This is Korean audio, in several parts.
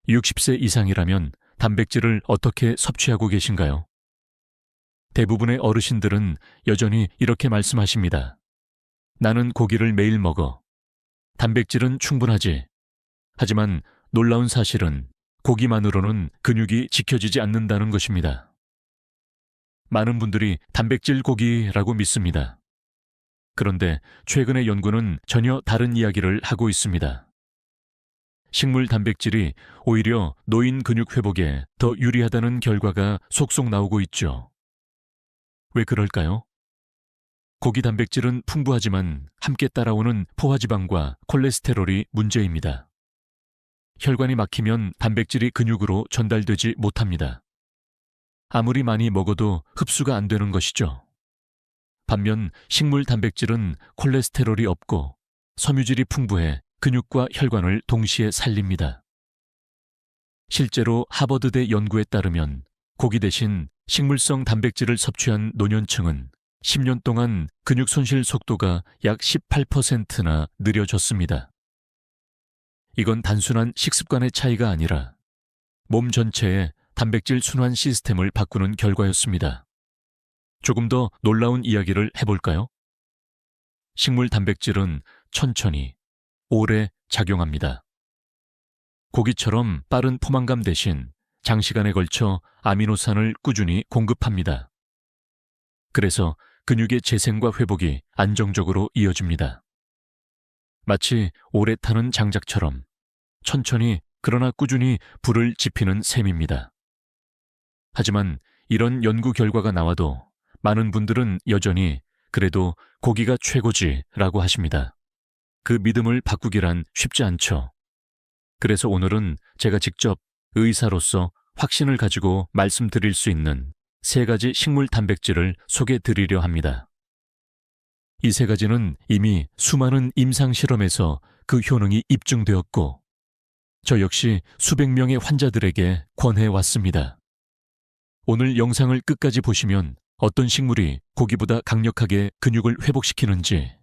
60세 이상이라면 단백질을 어떻게 섭취하고 계신가요? 대부분의 어르신들은 여전히 이렇게 말씀하십니다. 나는 고기를 매일 먹어. 단백질은 충분하지. 하지만 놀라운 사실은 고기만으로는 근육이 지켜지지 않는다는 것입니다. 많은 분들이 단백질 고기라고 믿습니다. 그런데 최근의 연구는 전혀 다른 이야기를 하고 있습니다. 식물 단백질이 오히려 노인 근육 회복에 더 유리하다는 결과가 속속 나오고 있죠. 왜 그럴까요? 고기 단백질은 풍부하지만 함께 따라오는 포화지방과 콜레스테롤이 문제입니다. 혈관이 막히면 단백질이 근육으로 전달되지 못합니다. 아무리 많이 먹어도 흡수가 안 되는 것이죠. 반면 식물 단백질은 콜레스테롤이 없고 섬유질이 풍부해 근육과 혈관을 동시에 살립니다. 실제로 하버드대 연구에 따르면 고기 대신 식물성 단백질을 섭취한 노년층은 10년 동안 근육 손실 속도가 약 18%나 느려졌습니다. 이건 단순한 식습관의 차이가 아니라 몸 전체의 단백질 순환 시스템을 바꾸는 결과였습니다. 조금 더 놀라운 이야기를 해볼까요? 식물 단백질은 천천히, 오래 작용합니다. 고기처럼 빠른 포만감 대신 장시간에 걸쳐 아미노산을 꾸준히 공급합니다. 그래서 근육의 재생과 회복이 안정적으로 이어집니다. 마치 오래 타는 장작처럼 천천히 그러나 꾸준히 불을 지피는 셈입니다. 하지만 이런 연구 결과가 나와도 많은 분들은 여전히 그래도 고기가 최고지라고 하십니다. 그 믿음을 바꾸기란 쉽지 않죠. 그래서 오늘은 제가 직접 의사로서 확신을 가지고 말씀드릴 수 있는 3가지 식물 단백질을 소개해 드리려 합니다. 이 3가지는 이미 수많은 임상 실험에서 그 효능이 입증되었고 저 역시 수백 명의 환자들에게 권해왔습니다. 오늘 영상을 끝까지 보시면 어떤 식물이 고기보다 강력하게 근육을 회복시키는지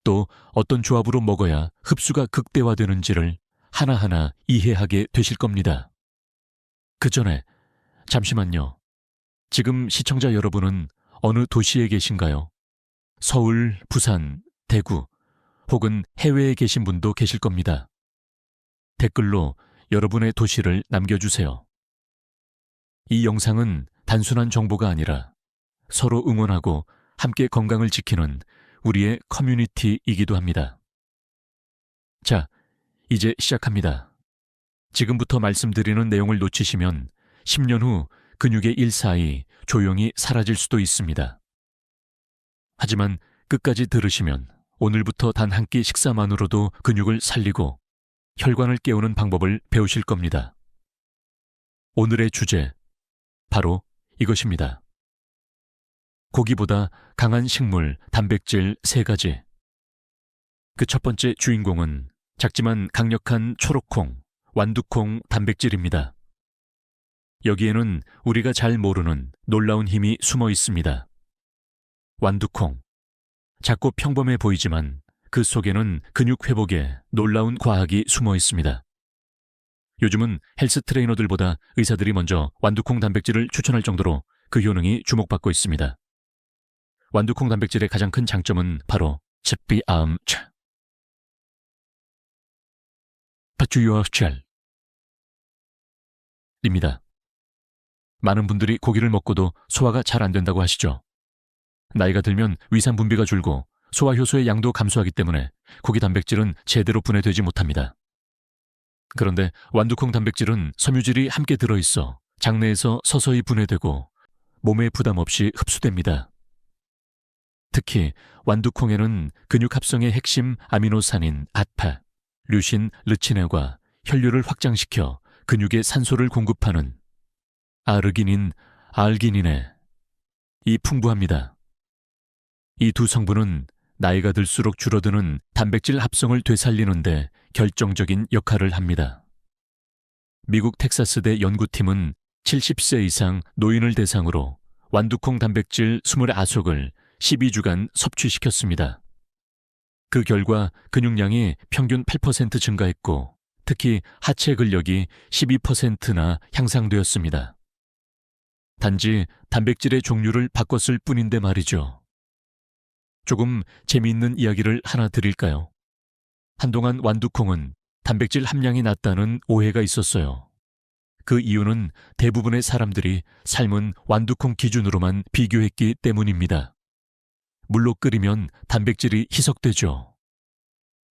또 어떤 조합으로 먹어야 흡수가 극대화되는지를 하나하나 이해하게 되실 겁니다. 그 전에 잠시만요. 지금 시청자 여러분은 어느 도시에 계신가요? 서울, 부산, 대구 혹은 해외에 계신 분도 계실 겁니다. 댓글로 여러분의 도시를 남겨주세요. 이 영상은 단순한 정보가 아니라 서로 응원하고 함께 건강을 지키는 우리의 커뮤니티이기도 합니다. 자, 이제 시작합니다. 지금부터 말씀드리는 내용을 놓치시면 10년 후 근육의 일사이 조용히 사라질 수도 있습니다. 하지만 끝까지 들으시면 오늘부터 단 한 끼 식사만으로도 근육을 살리고 혈관을 깨우는 방법을 배우실 겁니다. 오늘의 주제, 바로 이것입니다. 고기보다 강한 식물, 단백질 3가지. 그 첫 번째 주인공은 작지만 강력한 초록콩, 완두콩 단백질입니다. 여기에는 우리가 잘 모르는 놀라운 힘이 숨어 있습니다. 완두콩. 작고 평범해 보이지만 그 속에는 근육 회복에 놀라운 과학이 숨어 있습니다. 요즘은 헬스 트레이너들보다 의사들이 먼저 완두콩 단백질을 추천할 정도로 그 효능이 주목받고 있습니다. 완두콩 단백질의 가장 큰 장점은 바로 입니다. 많은 분들이 고기를 먹고도 소화가 잘 안 된다고 하시죠. 나이가 들면 위산 분비가 줄고 소화 효소의 양도 감소하기 때문에 고기 단백질은 제대로 분해되지 못합니다. 그런데 완두콩 단백질은 섬유질이 함께 들어있어 장내에서 서서히 분해되고 몸에 부담 없이 흡수됩니다. 특히 완두콩에는 근육 합성의 핵심 아미노산인 아파, 류신, 르치네과 혈류를 확장시켜 근육에 산소를 공급하는 아르기닌, 알기닌에 이 풍부합니다. 이 두 성분은 나이가 들수록 줄어드는 단백질 합성을 되살리는데 결정적인 역할을 합니다. 미국 텍사스대 연구팀은 70세 이상 노인을 대상으로 완두콩 단백질 20아속을 12주간 섭취시켰습니다. 그 결과 근육량이 평균 8% 증가했고 특히 하체 근력이 12%나 향상되었습니다. 단지 단백질의 종류를 바꿨을 뿐인데 말이죠. 조금 재미있는 이야기를 하나 드릴까요? 한동안 완두콩은 단백질 함량이 낮다는 오해가 있었어요. 그 이유는 대부분의 사람들이 삶은 완두콩 기준으로만 비교했기 때문입니다. 물로 끓이면 단백질이 희석되죠.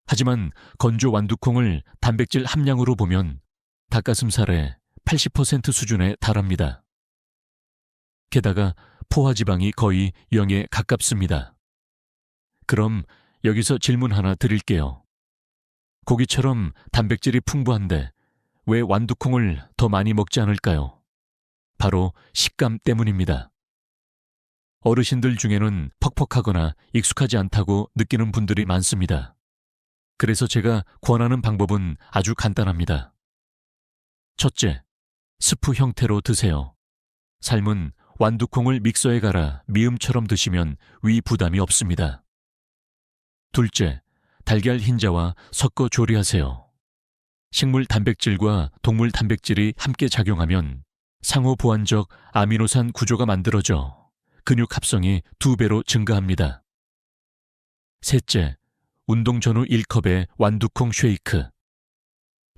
하지만 건조 완두콩을 단백질 함량으로 보면 닭가슴살의 80% 수준에 달합니다. 게다가 포화지방이 거의 0에 가깝습니다. 그럼 여기서 질문 하나 드릴게요. 고기처럼 단백질이 풍부한데 왜 완두콩을 더 많이 먹지 않을까요? 바로 식감 때문입니다. 어르신들 중에는 퍽퍽하거나 익숙하지 않다고 느끼는 분들이 많습니다. 그래서 제가 권하는 방법은 아주 간단합니다. 첫째, 스프 형태로 드세요. 삶은 완두콩을 믹서에 갈아 미음처럼 드시면 위 부담이 없습니다. 둘째, 달걀 흰자와 섞어 조리하세요. 식물 단백질과 동물 단백질이 함께 작용하면 상호 보완적 아미노산 구조가 만들어져 근육 합성이 2배로 증가합니다. 셋째, 운동 전후 1컵의 완두콩 쉐이크.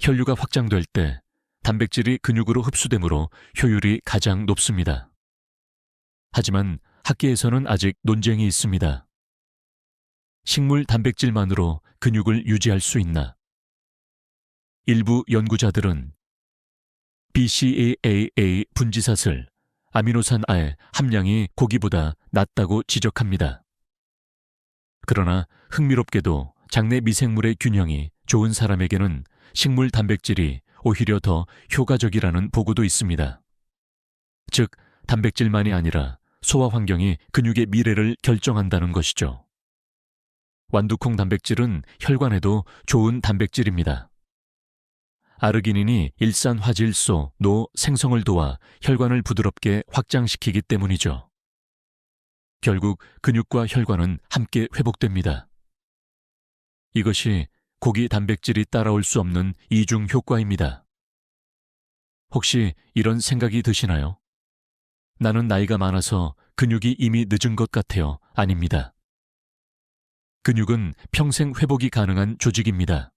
혈류가 확장될 때 단백질이 근육으로 흡수되므로 효율이 가장 높습니다. 하지만 학계에서는 아직 논쟁이 있습니다. 식물 단백질만으로 근육을 유지할 수 있나? 일부 연구자들은 BCAA 분지사슬, 아미노산 A의 함량이 고기보다 낮다고 지적합니다. 그러나 흥미롭게도 장내 미생물의 균형이 좋은 사람에게는 식물 단백질이 오히려 더 효과적이라는 보고도 있습니다. 즉, 단백질만이 아니라 소화 환경이 근육의 미래를 결정한다는 것이죠. 완두콩 단백질은 혈관에도 좋은 단백질입니다. 아르기닌이 일산화질소, 노 생성을 도와 혈관을 부드럽게 확장시키기 때문이죠. 결국 근육과 혈관은 함께 회복됩니다. 이것이 고기 단백질이 따라올 수 없는 이중 효과입니다. 혹시 이런 생각이 드시나요? 나는 나이가 많아서 근육이 이미 늦은 것 같아요. 아닙니다. 근육은 평생 회복이 가능한 조직입니다.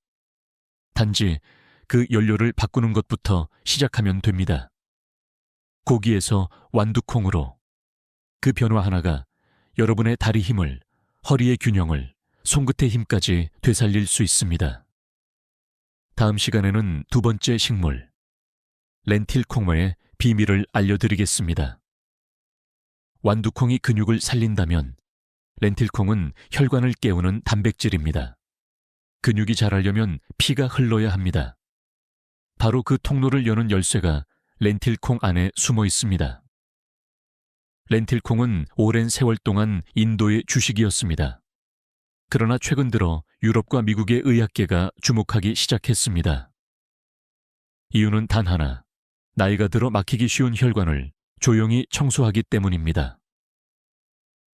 단지 그 연료를 바꾸는 것부터 시작하면 됩니다. 고기에서 완두콩으로. 그 변화 하나가 여러분의 다리 힘을, 허리의 균형을, 손끝의 힘까지 되살릴 수 있습니다. 다음 시간에는 두 번째 식물, 렌틸콩의 비밀을 알려드리겠습니다. 완두콩이 근육을 살린다면 렌틸콩은 혈관을 깨우는 단백질입니다. 근육이 자라려면 피가 흘러야 합니다. 바로 그 통로를 여는 열쇠가 렌틸콩 안에 숨어 있습니다. 렌틸콩은 오랜 세월 동안 인도의 주식이었습니다. 그러나 최근 들어 유럽과 미국의 의학계가 주목하기 시작했습니다. 이유는 단 하나, 나이가 들어 막히기 쉬운 혈관을 조용히 청소하기 때문입니다.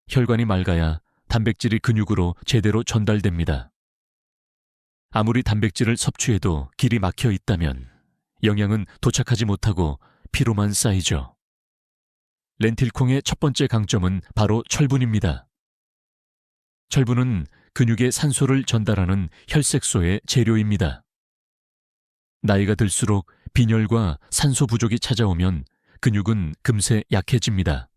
혈관이 맑아야 단백질이 근육으로 제대로 전달됩니다. 아무리 단백질을 섭취해도 길이 막혀 있다면 영양은 도착하지 못하고 피로만 쌓이죠. 렌틸콩의 첫 번째 강점은 바로 철분입니다. 철분은 근육에 산소를 전달하는 혈색소의 재료입니다. 나이가 들수록 빈혈과 산소 부족이 찾아오면 근육은 금세 약해집니다.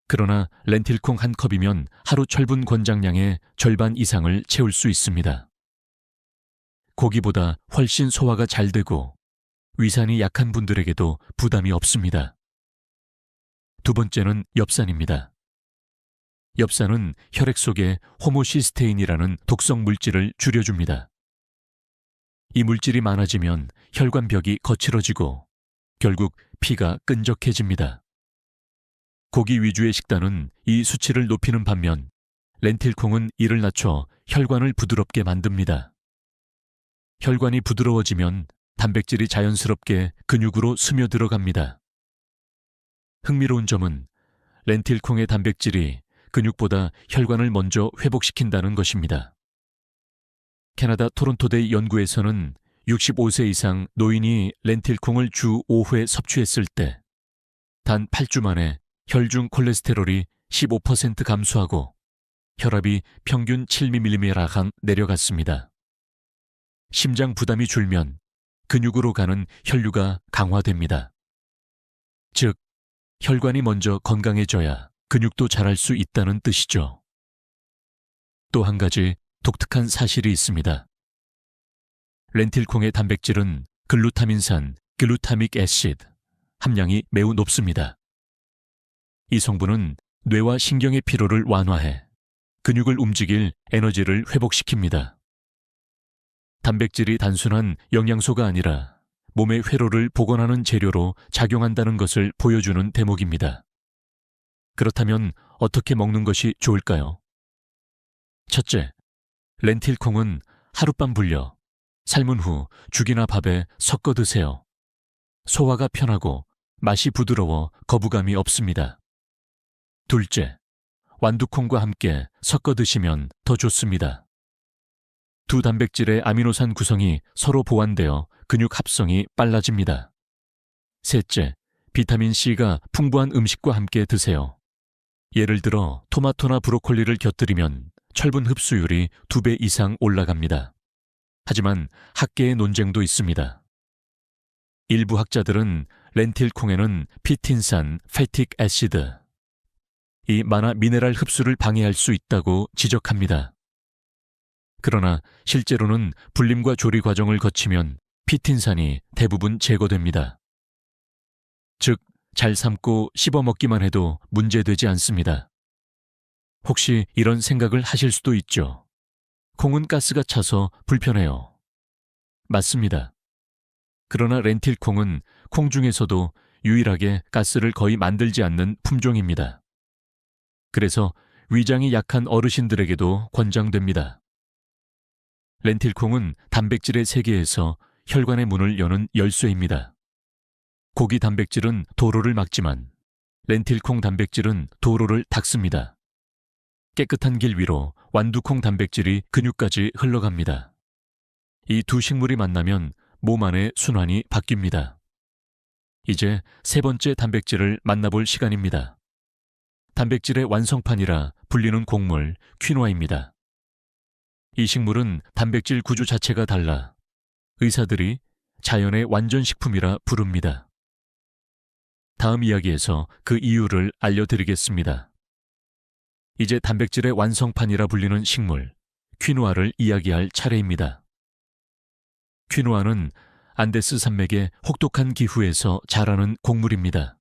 그러나 렌틸콩 한 컵이면 하루 철분 권장량의 절반 이상을 채울 수 있습니다. 고기보다 훨씬 소화가 잘 되고 위산이 약한 분들에게도 부담이 없습니다. 두 번째는 엽산입니다. 엽산은 혈액 속에 호모시스테인이라는 독성 물질을 줄여줍니다. 이 물질이 많아지면 혈관벽이 거칠어지고 결국 피가 끈적해집니다. 고기 위주의 식단은 이 수치를 높이는 반면 렌틸콩은 이를 낮춰 혈관을 부드럽게 만듭니다. 혈관이 부드러워지면 단백질이 자연스럽게 근육으로 스며들어갑니다. 흥미로운 점은 렌틸콩의 단백질이 근육보다 혈관을 먼저 회복시킨다는 것입니다. 캐나다 토론토대 연구에서는 65세 이상 노인이 렌틸콩을 주 5회 섭취했을 때 단 8주 만에 혈중 콜레스테롤이 15% 감소하고 혈압이 평균 7mm랑 내려갔습니다. 심장 부담이 줄면 근육으로 가는 혈류가 강화됩니다. 즉, 혈관이 먼저 건강해져야 근육도 자랄 수 있다는 뜻이죠. 또 한 가지 독특한 사실이 있습니다. 렌틸콩의 단백질은 글루타민산, 글루타믹 애시드 함량이 매우 높습니다. 이 성분은 뇌와 신경의 피로를 완화해 근육을 움직일 에너지를 회복시킵니다. 단백질이 단순한 영양소가 아니라 몸의 회로를 복원하는 재료로 작용한다는 것을 보여주는 대목입니다. 그렇다면 어떻게 먹는 것이 좋을까요? 첫째, 렌틸콩은 하룻밤 불려 삶은 후 죽이나 밥에 섞어 드세요. 소화가 편하고 맛이 부드러워 거부감이 없습니다. 둘째, 완두콩과 함께 섞어 드시면 더 좋습니다. 두 단백질의 아미노산 구성이 서로 보완되어 근육 합성이 빨라집니다. 셋째, 비타민C가 풍부한 음식과 함께 드세요. 예를 들어 토마토나 브로콜리를 곁들이면 철분 흡수율이 2배 이상 올라갑니다. 하지만 학계의 논쟁도 있습니다. 일부 학자들은 렌틸콩에는 피틴산, 패틱 애시드, 이 만화 미네랄 흡수를 방해할 수 있다고 지적합니다. 그러나 실제로는 불림과 조리 과정을 거치면 피틴산이 대부분 제거됩니다. 즉, 잘 삶고 씹어 먹기만 해도 문제되지 않습니다. 혹시 이런 생각을 하실 수도 있죠. 콩은 가스가 차서 불편해요. 맞습니다. 그러나 렌틸콩은 콩 중에서도 유일하게 가스를 거의 만들지 않는 품종입니다. 그래서 위장이 약한 어르신들에게도 권장됩니다. 렌틸콩은 단백질의 세계에서 혈관의 문을 여는 열쇠입니다. 고기 단백질은 도로를 막지만 렌틸콩 단백질은 도로를 닫습니다. 깨끗한 길 위로 완두콩 단백질이 근육까지 흘러갑니다. 이 두 식물이 만나면 몸 안의 순환이 바뀝니다. 이제 세 번째 단백질을 만나볼 시간입니다. 단백질의 완성판이라 불리는 곡물 퀴노아입니다. 이 식물은 단백질 구조 자체가 달라 의사들이 자연의 완전식품이라 부릅니다. 다음 이야기에서 그 이유를 알려드리겠습니다. 이제 단백질의 완성판이라 불리는 식물 퀴노아를 이야기할 차례입니다. 퀴노아는 안데스 산맥의 혹독한 기후에서 자라는 곡물입니다.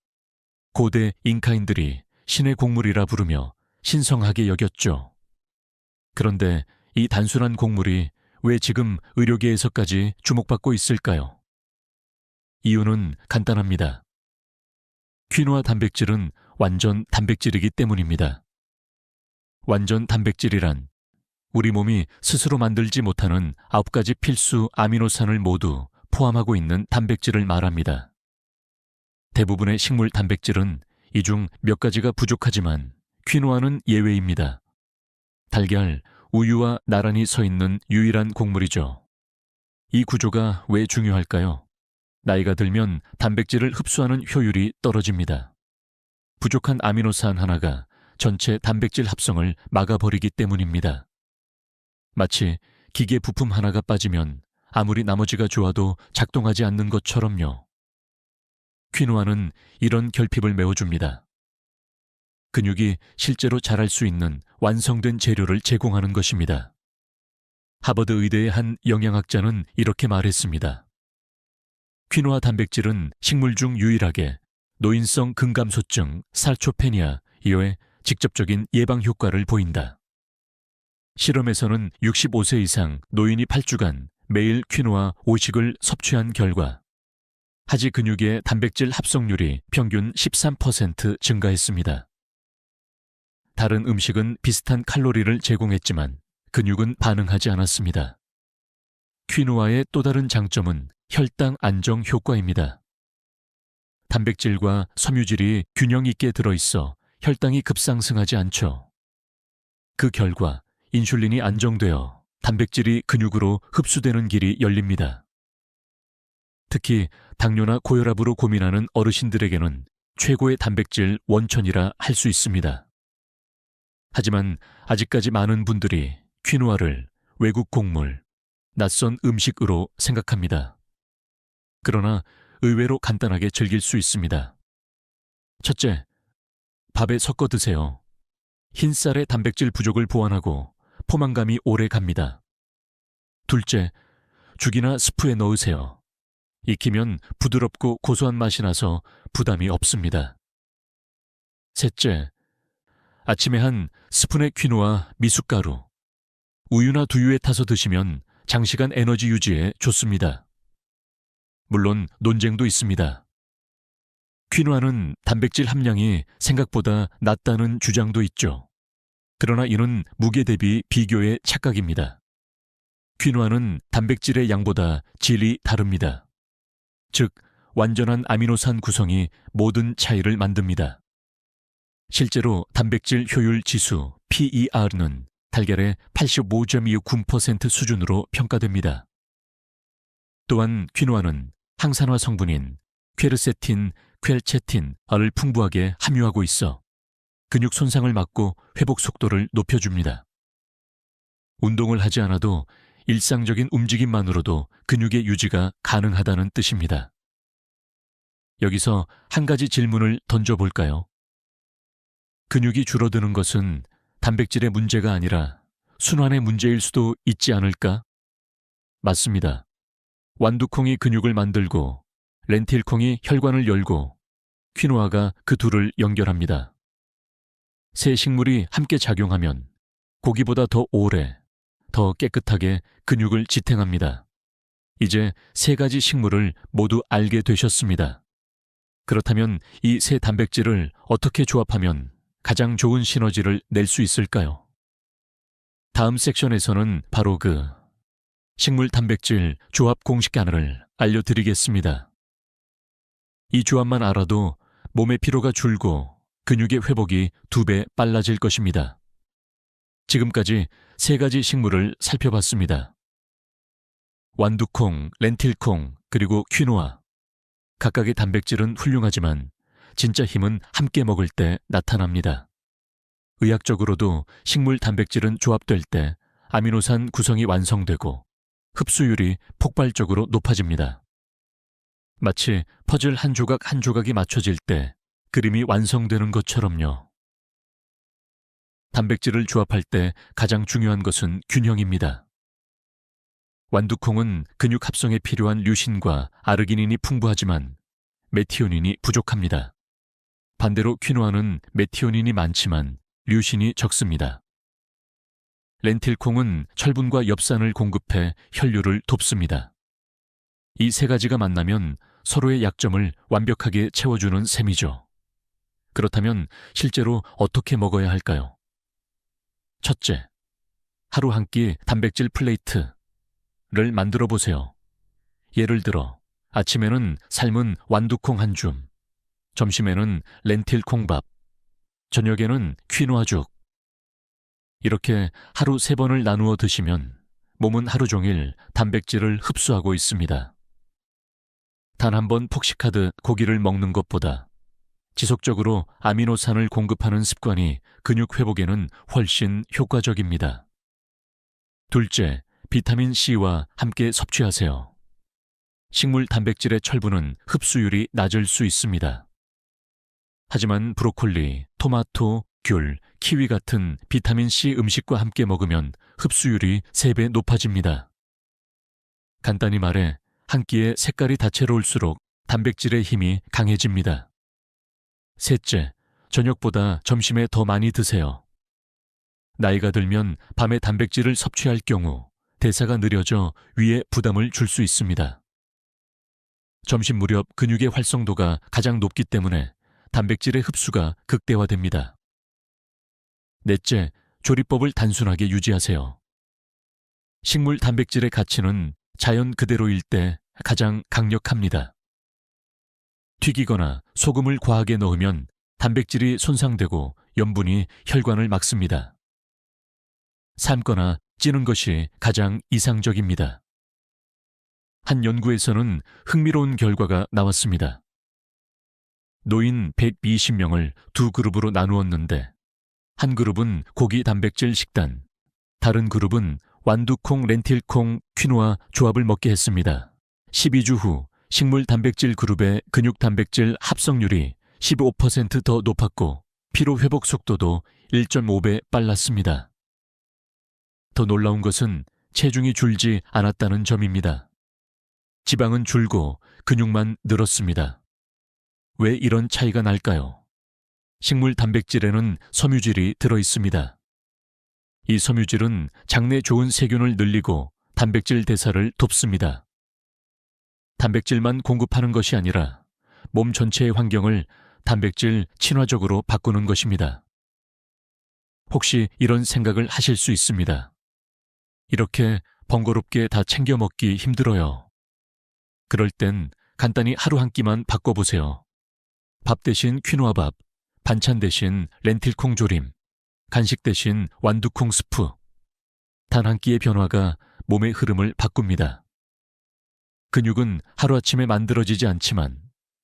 고대 잉카인들이 신의 곡물이라 부르며 신성하게 여겼죠. 그런데 이 단순한 곡물이 왜 지금 의료계에서까지 주목받고 있을까요? 이유는 간단합니다. 퀴노아 단백질은 완전 단백질이기 때문입니다. 완전 단백질이란 우리 몸이 스스로 만들지 못하는 9가지 필수 아미노산을 모두 포함하고 있는 단백질을 말합니다. 대부분의 식물 단백질은 이 중 몇 가지가 부족하지만 퀴노아는 예외입니다. 달걀, 우유와 나란히 서 있는 유일한 곡물이죠. 이 구조가 왜 중요할까요? 나이가 들면 단백질을 흡수하는 효율이 떨어집니다. 부족한 아미노산 하나가 전체 단백질 합성을 막아버리기 때문입니다. 마치 기계 부품 하나가 빠지면 아무리 나머지가 좋아도 작동하지 않는 것처럼요. 퀴노아는 이런 결핍을 메워줍니다. 근육이 실제로 자랄 수 있는 완성된 재료를 제공하는 것입니다. 하버드 의대의 한 영양학자는 이렇게 말했습니다. 퀴노아 단백질은 식물 중 유일하게 노인성 근감소증, 살초페니아 이외에 직접적인 예방 효과를 보인다. 실험에서는 65세 이상 노인이 8주간 매일 퀴노아 5식을 섭취한 결과 하지 근육의 단백질 합성률이 평균 13% 증가했습니다. 다른 음식은 비슷한 칼로리를 제공했지만 근육은 반응하지 않았습니다. 퀴노아의 또 다른 장점은 혈당 안정 효과입니다. 단백질과 섬유질이 균형 있게 들어있어 혈당이 급상승하지 않죠. 그 결과 인슐린이 안정되어 단백질이 근육으로 흡수되는 길이 열립니다. 특히 당뇨나 고혈압으로 고민하는 어르신들에게는 최고의 단백질 원천이라 할 수 있습니다. 하지만 아직까지 많은 분들이 퀴노아를 외국 곡물, 낯선 음식으로 생각합니다. 그러나 의외로 간단하게 즐길 수 있습니다. 첫째, 밥에 섞어 드세요. 흰쌀의 단백질 부족을 보완하고 포만감이 오래 갑니다. 둘째, 죽이나 스프에 넣으세요. 익히면 부드럽고 고소한 맛이 나서 부담이 없습니다. 셋째, 아침에 한 스푼의 퀴노아 미숫가루, 우유나 두유에 타서 드시면 장시간 에너지 유지에 좋습니다. 물론 논쟁도 있습니다. 퀴노아는 단백질 함량이 생각보다 낮다는 주장도 있죠. 그러나 이는 무게 대비 비교의 착각입니다. 퀴노아는 단백질의 양보다 질이 다릅니다. 즉, 완전한 아미노산 구성이 모든 차이를 만듭니다. 실제로 단백질 효율 지수 PER는 달걀의 85.29% 수준으로 평가됩니다. 또한 퀴노아는 항산화 성분인 퀘르세틴, 퀼체틴을 풍부하게 함유하고 있어 근육 손상을 막고 회복 속도를 높여줍니다. 운동을 하지 않아도 일상적인 움직임만으로도 근육의 유지가 가능하다는 뜻입니다. 여기서 한 가지 질문을 던져볼까요? 근육이 줄어드는 것은 단백질의 문제가 아니라 순환의 문제일 수도 있지 않을까? 맞습니다. 완두콩이 근육을 만들고 렌틸콩이 혈관을 열고 퀴노아가 그 둘을 연결합니다. 세 식물이 함께 작용하면 고기보다 더 오래, 더 깨끗하게 근육을 지탱합니다. 이제 세 가지 식물을 모두 알게 되셨습니다. 그렇다면 이 세 단백질을 어떻게 조합하면 가장 좋은 시너지를 낼 수 있을까요? 다음 섹션에서는 바로 그 식물 단백질 조합 공식하나를 알려드리겠습니다. 이 조합만 알아도 몸의 피로가 줄고 근육의 회복이 2배 빨라질 것입니다. 지금까지 세 가지 식물을 살펴봤습니다. 완두콩, 렌틸콩, 그리고 퀴노아. 각각의 단백질은 훌륭하지만 진짜 힘은 함께 먹을 때 나타납니다. 의학적으로도 식물 단백질은 조합될 때 아미노산 구성이 완성되고 흡수율이 폭발적으로 높아집니다. 마치 퍼즐 한 조각 한 조각이 맞춰질 때 그림이 완성되는 것처럼요. 단백질을 조합할 때 가장 중요한 것은 균형입니다. 완두콩은 근육 합성에 필요한 류신과 아르기닌이 풍부하지만 메티오닌이 부족합니다. 반대로 퀴노아는 메티오닌이 많지만 류신이 적습니다. 렌틸콩은 철분과 엽산을 공급해 혈류를 돕습니다. 이 세 가지가 만나면 서로의 약점을 완벽하게 채워주는 셈이죠. 그렇다면 실제로 어떻게 먹어야 할까요? 첫째, 하루 한 끼 단백질 플레이트를 만들어 보세요. 예를 들어 아침에는 삶은 완두콩 한 줌, 점심에는 렌틸콩밥, 저녁에는 퀴노아죽. 이렇게 하루 3번을 나누어 드시면 몸은 하루 종일 단백질을 흡수하고 있습니다. 단 한 번 폭식하듯 고기를 먹는 것보다 지속적으로 아미노산을 공급하는 습관이 근육 회복에는 훨씬 효과적입니다. 둘째, 비타민C와 함께 섭취하세요. 식물 단백질의 철분은 흡수율이 낮을 수 있습니다. 하지만 브로콜리, 토마토, 귤, 키위 같은 비타민C 음식과 함께 먹으면 흡수율이 3배 높아집니다. 간단히 말해 한 끼에 색깔이 다채로울수록 단백질의 힘이 강해집니다. 셋째, 저녁보다 점심에 더 많이 드세요. 나이가 들면 밤에 단백질을 섭취할 경우 대사가 느려져 위에 부담을 줄 수 있습니다. 점심 무렵 근육의 활성도가 가장 높기 때문에 단백질의 흡수가 극대화됩니다. 넷째, 조리법을 단순하게 유지하세요. 식물 단백질의 가치는 자연 그대로일 때 가장 강력합니다. 튀기거나 소금을 과하게 넣으면 단백질이 손상되고 염분이 혈관을 막습니다. 삶거나 찌는 것이 가장 이상적입니다. 한 연구에서는 흥미로운 결과가 나왔습니다. 노인 120명을 두 그룹으로 나누었는데 한 그룹은 고기 단백질 식단, 다른 그룹은 완두콩, 렌틸콩, 퀴노아 조합을 먹게 했습니다. 12주 후 식물 단백질 그룹의 근육 단백질 합성률이 15% 더 높았고 피로 회복 속도도 1.5배 빨랐습니다. 더 놀라운 것은 체중이 줄지 않았다는 점입니다. 지방은 줄고 근육만 늘었습니다. 왜 이런 차이가 날까요? 식물 단백질에는 섬유질이 들어 있습니다. 이 섬유질은 장내 좋은 세균을 늘리고 단백질 대사를 돕습니다. 단백질만 공급하는 것이 아니라 몸 전체의 환경을 단백질 친화적으로 바꾸는 것입니다. 혹시 이런 생각을 하실 수 있습니다. 이렇게 번거롭게 다 챙겨 먹기 힘들어요. 그럴 땐 간단히 하루 한 끼만 바꿔보세요. 밥 대신 퀴노아밥, 반찬 대신 렌틸콩 조림, 간식 대신 완두콩 스프. 단 한 끼의 변화가 몸의 흐름을 바꿉니다. 근육은 하루아침에 만들어지지 않지만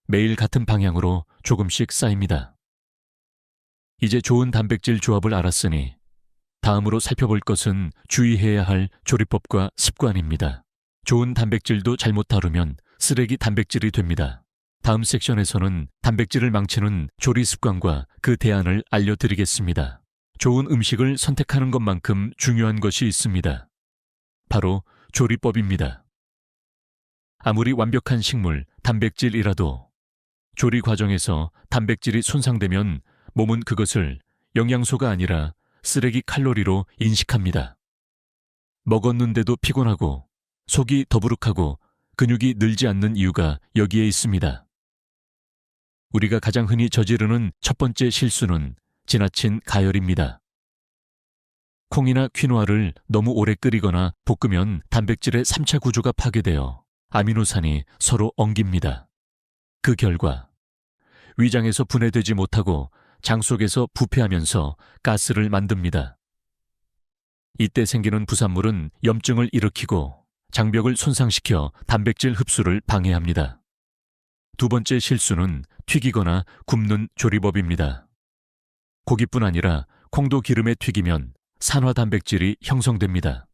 매일 같은 방향으로 조금씩 쌓입니다. 이제 좋은 단백질 조합을 알았으니 다음으로 살펴볼 것은 주의해야 할 조리법과 습관입니다. 좋은 단백질도 잘못 다루면 쓰레기 단백질이 됩니다. 다음 섹션에서는 단백질을 망치는 조리 습관과 그 대안을 알려드리겠습니다. 좋은 음식을 선택하는 것만큼 중요한 것이 있습니다. 바로 조리법입니다. 아무리 완벽한 식물, 단백질이라도 조리 과정에서 단백질이 손상되면 몸은 그것을 영양소가 아니라 쓰레기 칼로리로 인식합니다. 먹었는데도 피곤하고 속이 더부룩하고 근육이 늘지 않는 이유가 여기에 있습니다. 우리가 가장 흔히 저지르는 첫 번째 실수는 지나친 가열입니다. 콩이나 퀴노아를 너무 오래 끓이거나 볶으면 단백질의 3차 구조가 파괴되어 아미노산이 서로 엉깁니다. 그 결과 위장에서 분해되지 못하고 장 속에서 부패하면서 가스를 만듭니다. 이때 생기는 부산물은 염증을 일으키고 장벽을 손상시켜 단백질 흡수를 방해합니다. 두 번째 실수는 튀기거나 굽는 조리법입니다. 고기뿐 아니라 콩도 기름에 튀기면 산화단백질이 형성됩니다.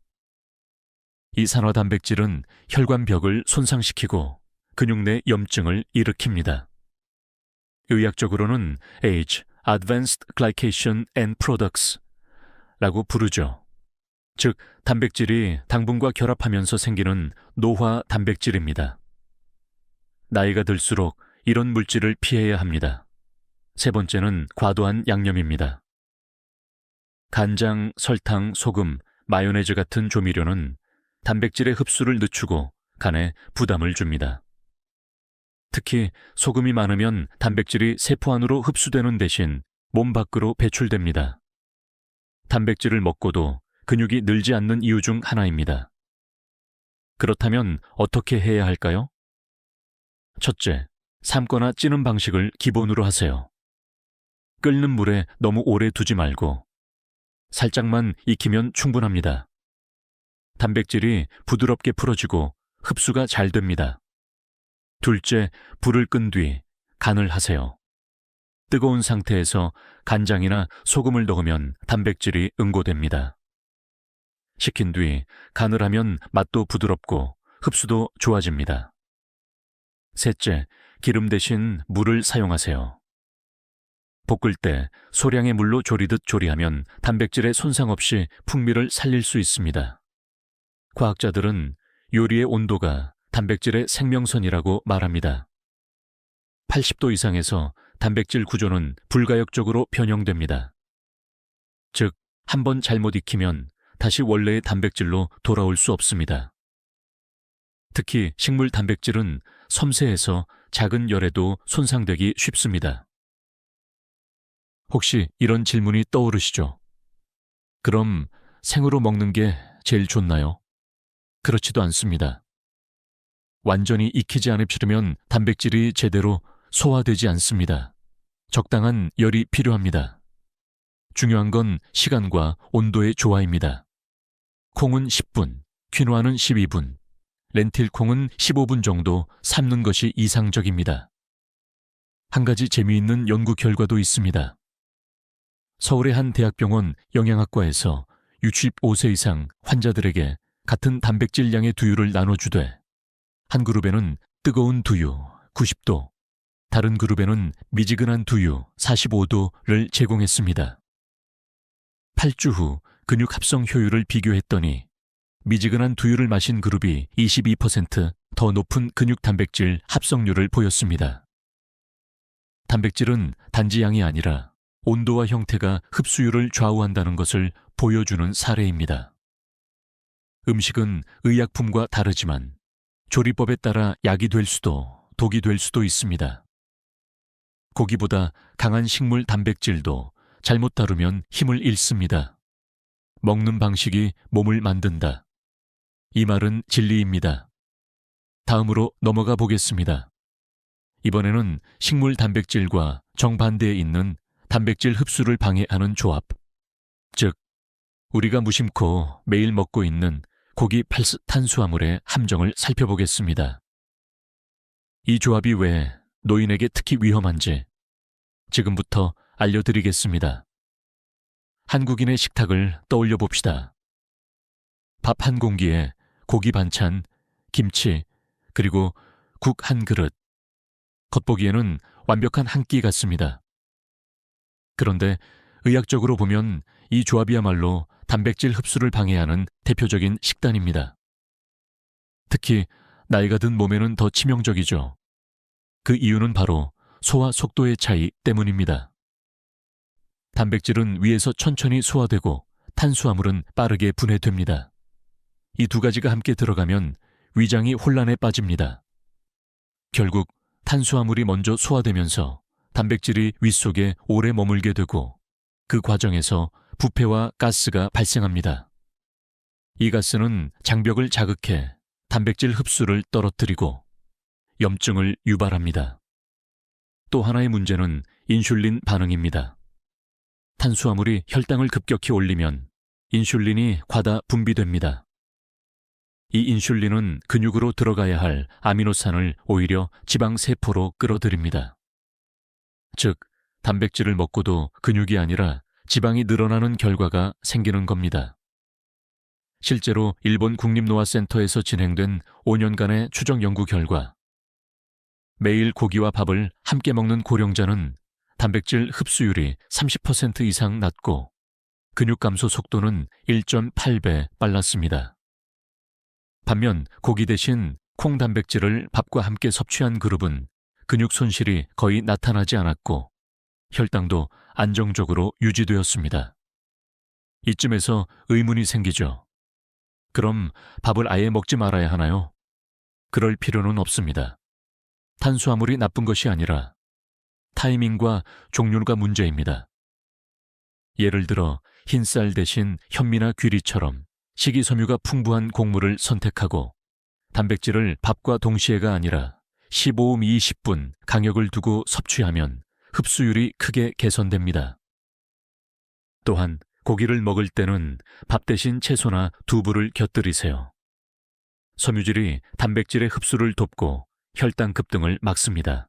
이 산화단백질은 혈관벽을 손상시키고 근육 내 염증을 일으킵니다. 의학적으로는 age, advanced glycation end products 라고 부르죠. 즉, 단백질이 당분과 결합하면서 생기는 노화 단백질입니다. 나이가 들수록 이런 물질을 피해야 합니다. 세 번째는 과도한 양념입니다. 간장, 설탕, 소금, 마요네즈 같은 조미료는 단백질의 흡수를 늦추고 간에 부담을 줍니다. 특히 소금이 많으면 단백질이 세포 안으로 흡수되는 대신 몸 밖으로 배출됩니다. 단백질을 먹고도 근육이 늘지 않는 이유 중 하나입니다. 그렇다면 어떻게 해야 할까요? 첫째, 삶거나 찌는 방식을 기본으로 하세요. 끓는 물에 너무 오래 두지 말고 살짝만 익히면 충분합니다. 단백질이 부드럽게 풀어지고 흡수가 잘 됩니다. 둘째, 불을 끈 뒤 간을 하세요. 뜨거운 상태에서 간장이나 소금을 넣으면 단백질이 응고됩니다. 식힌 뒤 간을 하면 맛도 부드럽고 흡수도 좋아집니다. 셋째, 기름 대신 물을 사용하세요. 볶을 때 소량의 물로 조리듯 조리하면 단백질의 손상 없이 풍미를 살릴 수 있습니다. 과학자들은 요리의 온도가 단백질의 생명선이라고 말합니다. 80도 이상에서 단백질 구조는 불가역적으로 변형됩니다. 즉, 한번 잘못 익히면 다시 원래의 단백질로 돌아올 수 없습니다. 특히 식물 단백질은 섬세해서 작은 열에도 손상되기 쉽습니다. 혹시 이런 질문이 떠오르시죠? 그럼 생으로 먹는 게 제일 좋나요? 그렇지도 않습니다. 완전히 익히지 않으려면 단백질이 제대로 소화되지 않습니다. 적당한 열이 필요합니다. 중요한 건 시간과 온도의 조화입니다. 콩은 10분, 퀴노아는 12분, 렌틸콩은 15분 정도 삶는 것이 이상적입니다. 한 가지 재미있는 연구 결과도 있습니다. 서울의 한 대학병원 영양학과에서 65세 이상 환자들에게 같은 단백질량의 두유를 나눠주되 한 그룹에는 뜨거운 두유 90도, 다른 그룹에는 미지근한 두유 45도를 제공했습니다. 8주 후 근육 합성 효율을 비교했더니 미지근한 두유를 마신 그룹이 22% 높은 근육 단백질 합성률을 보였습니다. 단백질은 단지 양이 아니라 온도와 형태가 흡수율을 좌우한다는 것을 보여주는 사례입니다. 음식은 의약품과 다르지만 조리법에 따라 약이 될 수도 독이 될 수도 있습니다. 고기보다 강한 식물 단백질도 잘못 다루면 힘을 잃습니다. 먹는 방식이 몸을 만든다. 이 말은 진리입니다. 다음으로 넘어가 보겠습니다. 이번에는 식물 단백질과 정반대에 있는 단백질 흡수를 방해하는 조합, 즉 우리가 무심코 매일 먹고 있는 고기 팔스 탄수화물의 함정을 살펴보겠습니다. 이 조합이 왜 노인에게 특히 위험한지 지금부터 알려드리겠습니다. 한국인의 식탁을 떠올려 봅시다. 밥 한 공기에 고기 반찬, 김치, 그리고 국 한 그릇. 겉보기에는 완벽한 한 끼 같습니다. 그런데 의학적으로 보면 이 조합이야말로 단백질 흡수를 방해하는 대표적인 식단입니다. 특히 나이가 든 몸에는 더 치명적이죠. 그 이유는 바로 소화 속도의 차이 때문입니다. 단백질은 위에서 천천히 소화되고 탄수화물은 빠르게 분해됩니다. 이 두 가지가 함께 들어가면 위장이 혼란에 빠집니다. 결국 탄수화물이 먼저 소화되면서 단백질이 윗속에 오래 머물게 되고 그 과정에서 부패와 가스가 발생합니다. 이 가스는 장벽을 자극해 단백질 흡수를 떨어뜨리고 염증을 유발합니다. 또 하나의 문제는 인슐린 반응입니다. 탄수화물이 혈당을 급격히 올리면 인슐린이 과다 분비됩니다. 이 인슐린은 근육으로 들어가야 할 아미노산을 오히려 지방세포로 끌어들입니다. 즉, 단백질을 먹고도 근육이 아니라 지방이 늘어나는 결과가 생기는 겁니다. 실제로 일본 국립노화센터에서 진행된 5년간의 추적 연구 결과 매일 고기와 밥을 함께 먹는 고령자는 단백질 흡수율이 30% 이상 낮고 근육 감소 속도는 1.8배 빨랐습니다. 반면 고기 대신 콩 단백질을 밥과 함께 섭취한 그룹은 근육 손실이 거의 나타나지 않았고 혈당도 안정적으로 유지되었습니다. 이쯤에서 의문이 생기죠. 그럼 밥을 아예 먹지 말아야 하나요? 그럴 필요는 없습니다. 탄수화물이 나쁜 것이 아니라 타이밍과 종류가 문제입니다. 예를 들어 흰쌀 대신 현미나 귀리처럼 식이섬유가 풍부한 곡물을 선택하고 단백질을 밥과 동시에가 아니라 15-20분 간격을 두고 섭취하면 흡수율이 크게 개선됩니다. 또한 고기를 먹을 때는 밥 대신 채소나 두부를 곁들이세요. 섬유질이 단백질의 흡수를 돕고 혈당 급등을 막습니다.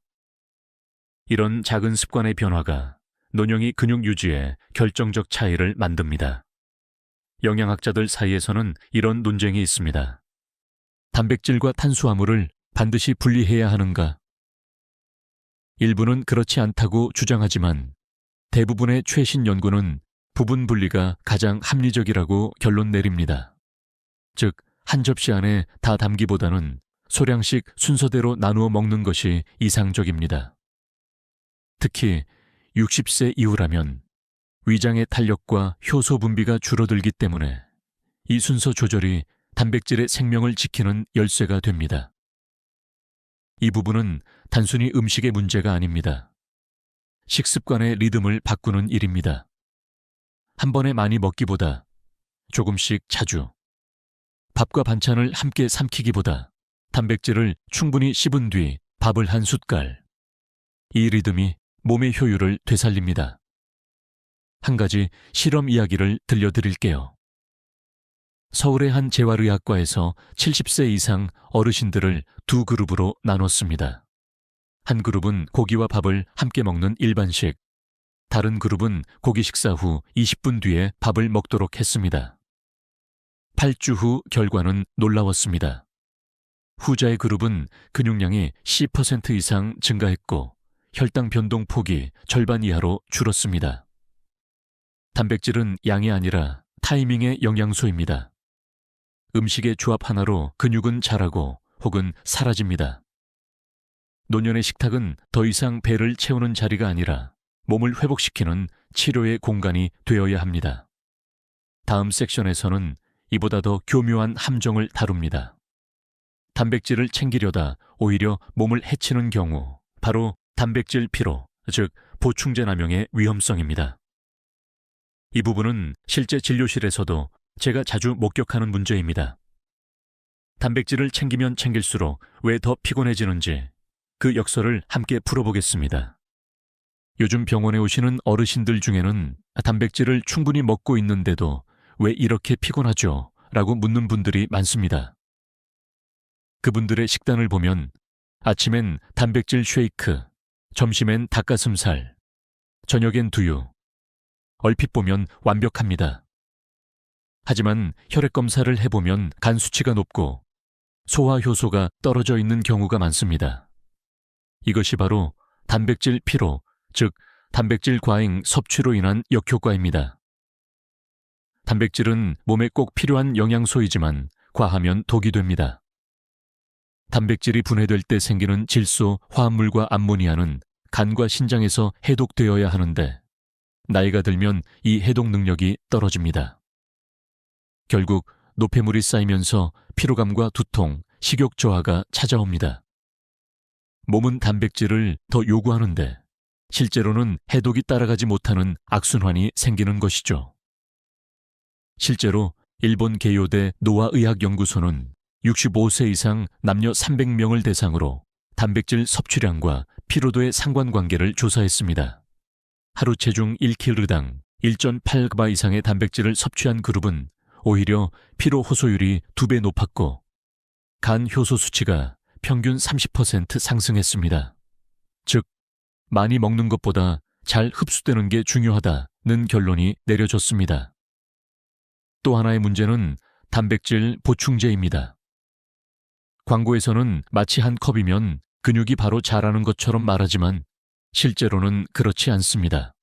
이런 작은 습관의 변화가 노년기 근육 유지에 결정적 차이를 만듭니다. 영양학자들 사이에서는 이런 논쟁이 있습니다. 단백질과 탄수화물을 반드시 분리해야 하는가? 일부는 그렇지 않다고 주장하지만 대부분의 최신 연구는 부분 분리가 가장 합리적이라고 결론 내립니다. 즉, 한 접시 안에 다 담기보다는 소량씩 순서대로 나누어 먹는 것이 이상적입니다. 특히 60세 이후라면 위장의 탄력과 효소 분비가 줄어들기 때문에 이 순서 조절이 단백질의 생명을 지키는 열쇠가 됩니다. 이 부분은 단순히 음식의 문제가 아닙니다. 식습관의 리듬을 바꾸는 일입니다. 한 번에 많이 먹기보다 조금씩 자주, 밥과 반찬을 함께 삼키기보다 단백질을 충분히 씹은 뒤 밥을 한 숟갈. 이 리듬이 몸의 효율을 되살립니다. 한 가지 실험 이야기를 들려드릴게요. 서울의 한 재활의학과에서 70세 이상 어르신들을 두 그룹으로 나눴습니다. 한 그룹은 고기와 밥을 함께 먹는 일반식, 다른 그룹은 고기 식사 후 20분 뒤에 밥을 먹도록 했습니다. 8주 후 결과는 놀라웠습니다. 후자의 그룹은 근육량이 10% 이상 증가했고 혈당 변동 폭이 절반 이하로 줄었습니다. 단백질은 양이 아니라 타이밍의 영양소입니다. 음식의 조합 하나로 근육은 자라고 혹은 사라집니다. 노년의 식탁은 더 이상 배를 채우는 자리가 아니라 몸을 회복시키는 치료의 공간이 되어야 합니다. 다음 섹션에서는 이보다 더 교묘한 함정을 다룹니다. 단백질을 챙기려다 오히려 몸을 해치는 경우, 바로 단백질 피로, 즉 보충제 남용의 위험성입니다. 이 부분은 실제 진료실에서도 제가 자주 목격하는 문제입니다. 단백질을 챙기면 챙길수록 왜 더 피곤해지는지 그 역설을 함께 풀어보겠습니다. 요즘 병원에 오시는 어르신들 중에는 단백질을 충분히 먹고 있는데도 왜 이렇게 피곤하죠? 라고 묻는 분들이 많습니다. 그분들의 식단을 보면 아침엔 단백질 쉐이크, 점심엔 닭가슴살, 저녁엔 두유. 얼핏 보면 완벽합니다. 하지만 혈액 검사를 해보면 간 수치가 높고 소화 효소가 떨어져 있는 경우가 많습니다. 이것이 바로 단백질 피로, 즉 단백질 과잉 섭취로 인한 역효과입니다. 단백질은 몸에 꼭 필요한 영양소이지만 과하면 독이 됩니다. 단백질이 분해될 때 생기는 질소, 화합물과 암모니아는 간과 신장에서 해독되어야 하는데 나이가 들면 이 해독 능력이 떨어집니다. 결국 노폐물이 쌓이면서 피로감과 두통, 식욕 저하가 찾아옵니다. 몸은 단백질을 더 요구하는데 실제로는 해독이 따라가지 못하는 악순환이 생기는 것이죠. 실제로 일본 개요대 노화의학연구소는 65세 이상 남녀 300명을 대상으로 단백질 섭취량과 피로도의 상관관계를 조사했습니다. 하루 체중 1kg당 1.8g 이상의 단백질을 섭취한 그룹은 오히려 피로 호소율이 2배 높았고 간 효소 수치가 평균 30% 상승했습니다. 즉, 많이 먹는 것보다 잘 흡수되는 게 중요하다는 결론이 내려졌습니다. 또 하나의 문제는 단백질 보충제입니다. 광고에서는 마치 한 컵이면 근육이 바로 자라는 것처럼 말하지만 실제로는 그렇지 않습니다.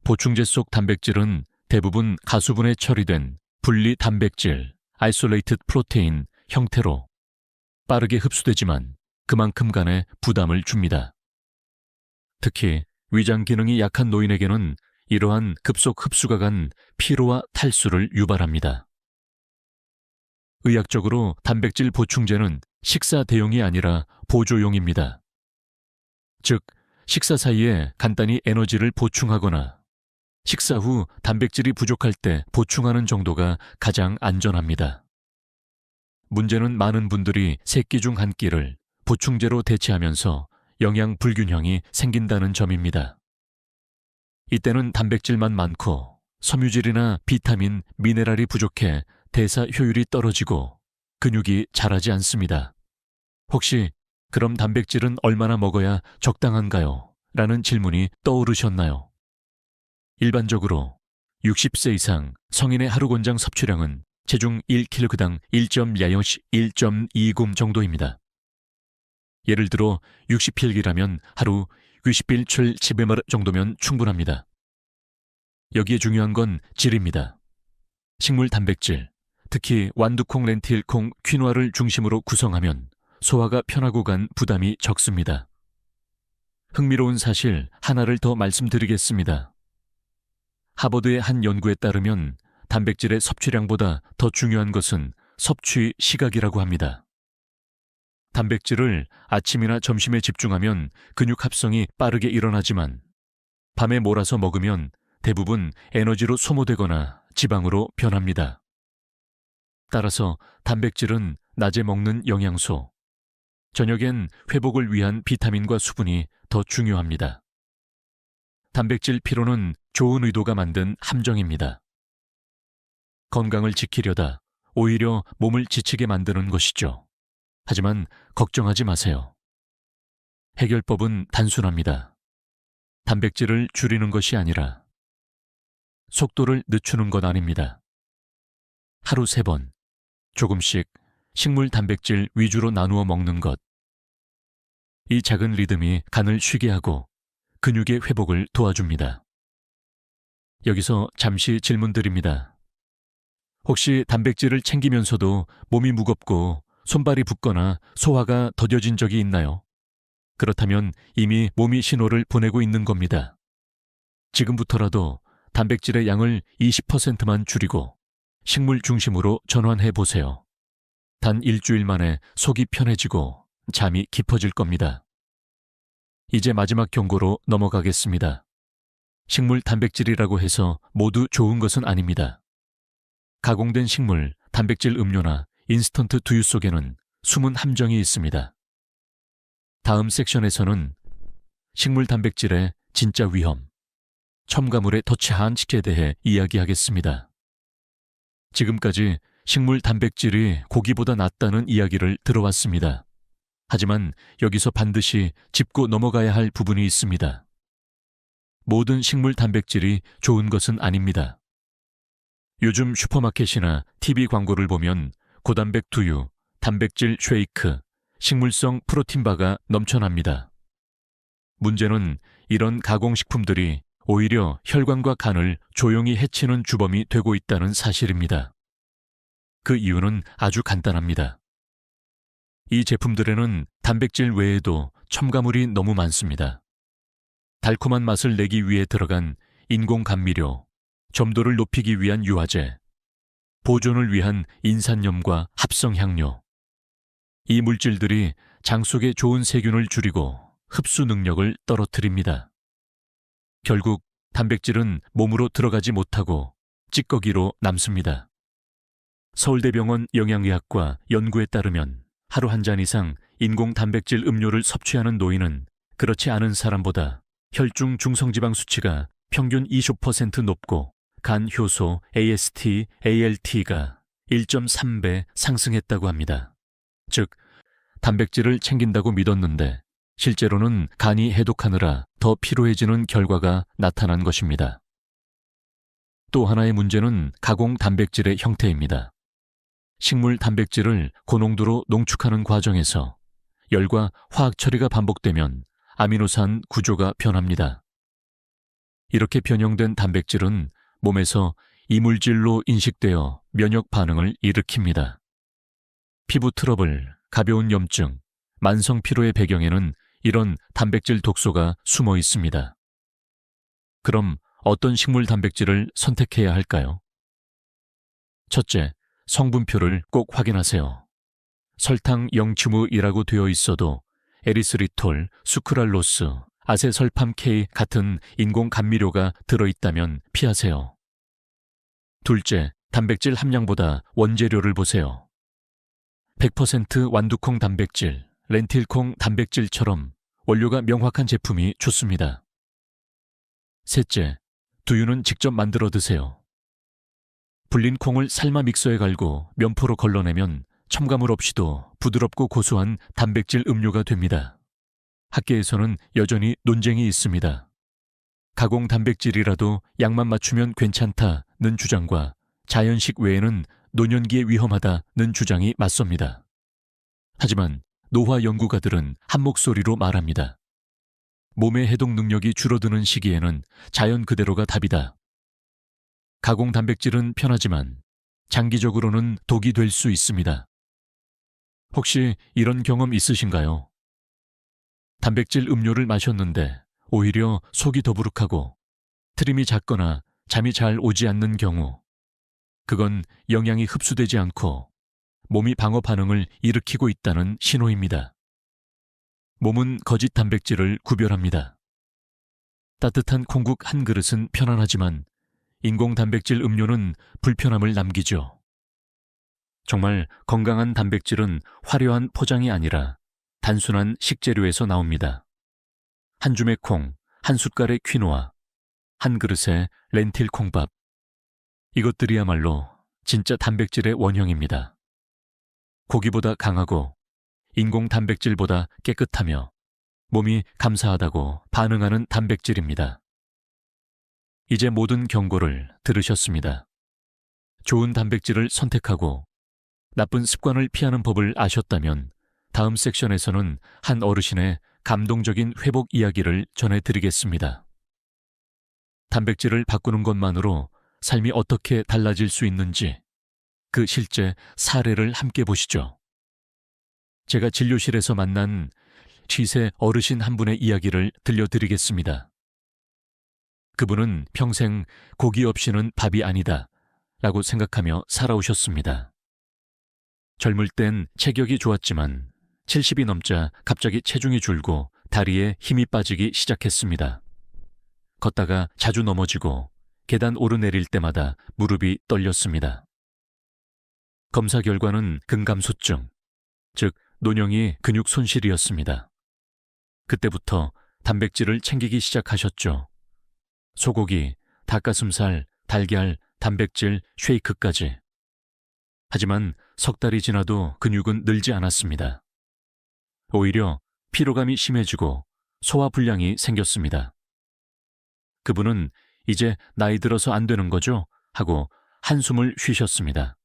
보충제 속 단백질은 대부분 가수분해 처리된 분리 단백질, 아이솔레이티드 프로테인 형태로 빠르게 흡수되지만 그만큼 간에 부담을 줍니다. 특히 위장 기능이 약한 노인에게는 이러한 급속 흡수가 간 피로와 탈수를 유발합니다. 의학적으로 단백질 보충제는 식사 대용이 아니라 보조용입니다. 즉, 식사 사이에 간단히 에너지를 보충하거나 식사 후 단백질이 부족할 때 보충하는 정도가 가장 안전합니다. 문제는 많은 분들이 3끼 중 1끼를 보충제로 대체하면서 영양 불균형이 생긴다는 점입니다. 이때는 단백질만 많고 섬유질이나 비타민, 미네랄이 부족해 대사 효율이 떨어지고 근육이 자라지 않습니다. 혹시 그럼 단백질은 얼마나 먹어야 적당한가요? 라는 질문이 떠오르셨나요? 일반적으로 60세 이상 성인의 하루 권장 섭취량은 체중 1kg당 1.20 정도입니다. 예를 들어 60필기라면 하루 90필 정도면 충분합니다. 여기에 중요한 건 질입니다. 식물 단백질, 특히 완두콩, 렌틸콩, 퀴노아를 중심으로 구성하면 소화가 편하고 간 부담이 적습니다. 흥미로운 사실 하나를 더 말씀드리겠습니다. 하버드의 한 연구에 따르면 단백질의 섭취량보다 더 중요한 것은 섭취 시각이라고 합니다. 단백질을 아침이나 점심에 집중하면 근육 합성이 빠르게 일어나지만 밤에 몰아서 먹으면 대부분 에너지로 소모되거나 지방으로 변합니다. 따라서 단백질은 낮에 먹는 영양소, 저녁엔 회복을 위한 비타민과 수분이 더 중요합니다. 단백질 피로는 좋은 의도가 만든 함정입니다. 건강을 지키려다 오히려 몸을 지치게 만드는 것이죠. 하지만 걱정하지 마세요. 해결법은 단순합니다. 단백질을 줄이는 것이 아니라 속도를 늦추는 것 아닙니다. 하루 3번, 조금씩 식물 단백질 위주로 나누어 먹는 것. 이 작은 리듬이 간을 쉬게 하고 근육의 회복을 도와줍니다. 여기서 잠시 질문 드립니다. 혹시 단백질을 챙기면서도 몸이 무겁고 손발이 붓거나 소화가 더뎌진 적이 있나요? 그렇다면 이미 몸이 신호를 보내고 있는 겁니다. 지금부터라도 단백질의 양을 20%만 줄이고 식물 중심으로 전환해 보세요. 단 일주일 만에 속이 편해지고 잠이 깊어질 겁니다. 이제 마지막 경고로 넘어가겠습니다. 식물 단백질이라고 해서 모두 좋은 것은 아닙니다. 가공된 식물, 단백질 음료나 인스턴트 두유 속에는 숨은 함정이 있습니다. 다음 섹션에서는 식물 단백질의 진짜 위험, 첨가물의 더 한식에 대해 이야기하겠습니다. 지금까지 식물 단백질이 고기보다 낫다는 이야기를 들어왔습니다. 하지만 여기서 반드시 짚고 넘어가야 할 부분이 있습니다. 모든 식물 단백질이 좋은 것은 아닙니다. 요즘 슈퍼마켓이나 TV 광고를 보면 고단백 두유, 단백질 쉐이크, 식물성 프로틴바가 넘쳐납니다. 문제는 이런 가공식품들이 오히려 혈관과 간을 조용히 해치는 주범이 되고 있다는 사실입니다. 그 이유는 아주 간단합니다. 이 제품들에는 단백질 외에도 첨가물이 너무 많습니다. 달콤한 맛을 내기 위해 들어간 인공 감미료, 점도를 높이기 위한 유화제, 보존을 위한 인산염과 합성향료. 이 물질들이 장 속의 좋은 세균을 줄이고 흡수 능력을 떨어뜨립니다. 결국 단백질은 몸으로 들어가지 못하고 찌꺼기로 남습니다. 서울대병원 영양의학과 연구에 따르면 하루 한 잔 이상 인공 단백질 음료를 섭취하는 노인은 그렇지 않은 사람보다 혈중 중성지방 수치가 평균 20% 높고 간 효소 AST, ALT가 1.3배 상승했다고 합니다. 즉, 단백질을 챙긴다고 믿었는데 실제로는 간이 해독하느라 더 피로해지는 결과가 나타난 것입니다. 또 하나의 문제는 가공 단백질의 형태입니다. 식물 단백질을 고농도로 농축하는 과정에서 열과 화학 처리가 반복되면 아미노산 구조가 변합니다. 이렇게 변형된 단백질은 몸에서 이물질로 인식되어 면역 반응을 일으킵니다. 피부 트러블, 가벼운 염증, 만성 피로의 배경에는 이런 단백질 독소가 숨어 있습니다. 그럼 어떤 식물 단백질을 선택해야 할까요? 첫째, 성분표를 꼭 확인하세요. 설탕 영취물이라고 되어 있어도 에리스리톨, 수크랄로스, 아세설팜 K 같은 인공 감미료가 들어있다면 피하세요. 둘째, 단백질 함량보다 원재료를 보세요. 100% 완두콩 단백질, 렌틸콩 단백질처럼 원료가 명확한 제품이 좋습니다. 셋째, 두유는 직접 만들어 드세요. 불린 콩을 삶아 믹서에 갈고 면포로 걸러내면 첨가물 없이도 부드럽고 고소한 단백질 음료가 됩니다. 학계에서는 여전히 논쟁이 있습니다. 가공 단백질이라도 양만 맞추면 괜찮다는 주장과 자연식 외에는 노년기에 위험하다는 주장이 맞섭니다. 하지만 노화 연구가들은 한 목소리로 말합니다. 몸의 해독 능력이 줄어드는 시기에는 자연 그대로가 답이다. 가공 단백질은 편하지만 장기적으로는 독이 될 수 있습니다. 혹시 이런 경험 있으신가요? 단백질 음료를 마셨는데 오히려 속이 더부룩하고 트림이 작거나 잠이 잘 오지 않는 경우, 그건 영양이 흡수되지 않고 몸이 방어 반응을 일으키고 있다는 신호입니다. 몸은 거짓 단백질을 구별합니다. 따뜻한 콩국 한 그릇은 편안하지만 인공 단백질 음료는 불편함을 남기죠. 정말 건강한 단백질은 화려한 포장이 아니라 단순한 식재료에서 나옵니다. 한 줌의 콩, 한 숟갈의 퀴노아, 한 그릇의 렌틸 콩밥. 이것들이야말로 진짜 단백질의 원형입니다. 고기보다 강하고 인공 단백질보다 깨끗하며 몸이 감사하다고 반응하는 단백질입니다. 이제 모든 경고를 들으셨습니다. 좋은 단백질을 선택하고 나쁜 습관을 피하는 법을 아셨다면 다음 섹션에서는 한 어르신의 감동적인 회복 이야기를 전해드리겠습니다. 단백질을 바꾸는 것만으로 삶이 어떻게 달라질 수 있는지 그 실제 사례를 함께 보시죠. 제가 진료실에서 만난 시세 어르신 한 분의 이야기를 들려드리겠습니다. 그분은 평생 고기 없이는 밥이 아니다 라고 생각하며 살아오셨습니다. 젊을 땐 체격이 좋았지만 70이 넘자 갑자기 체중이 줄고 다리에 힘이 빠지기 시작했습니다. 걷다가 자주 넘어지고 계단 오르내릴 때마다 무릎이 떨렸습니다. 검사 결과는 근감소증, 즉 노령이 근육 손실이었습니다. 그때부터 단백질을 챙기기 시작하셨죠. 소고기, 닭가슴살, 달걀, 단백질, 쉐이크까지. 하지만 석 달이 지나도 근육은 늘지 않았습니다. 오히려 피로감이 심해지고 소화불량이 생겼습니다. 그분은 이제 나이 들어서 안 되는 거죠? 하고 한숨을 쉬셨습니다.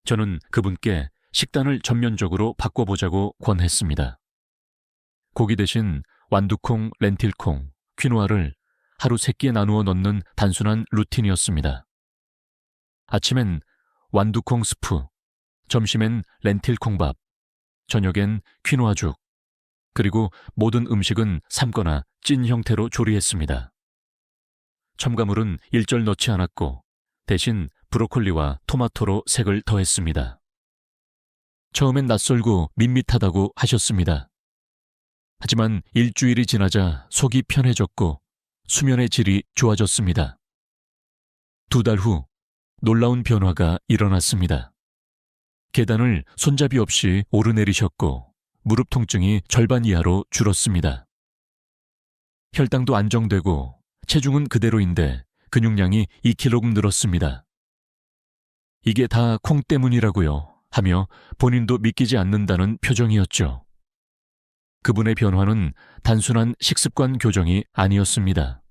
저는 그분께 식단을 전면적으로 바꿔보자고 권했습니다. 고기 대신 완두콩, 렌틸콩, 퀴노아를 하루 3끼에 나누어 넣는 단순한 루틴이었습니다. 아침엔 완두콩 스프, 점심엔 렌틸콩밥, 저녁엔 퀴노아죽, 그리고 모든 음식은 삶거나 찐 형태로 조리했습니다. 첨가물은 일절 넣지 않았고 대신 브로콜리와 토마토로 색을 더했습니다. 처음엔 낯설고 밋밋하다고 하셨습니다. 하지만 일주일이 지나자 속이 편해졌고 수면의 질이 좋아졌습니다. 2달 후 놀라운 변화가 일어났습니다. 계단을 손잡이 없이 오르내리셨고 무릎 통증이 절반 이하로 줄었습니다. 혈당도 안정되고 체중은 그대로인데 근육량이 2kg 늘었습니다. 이게 다 콩 때문이라고요 하며 본인도 믿기지 않는다는 표정이었죠. 그분의 변화는 단순한 식습관 교정이 아니었습니다.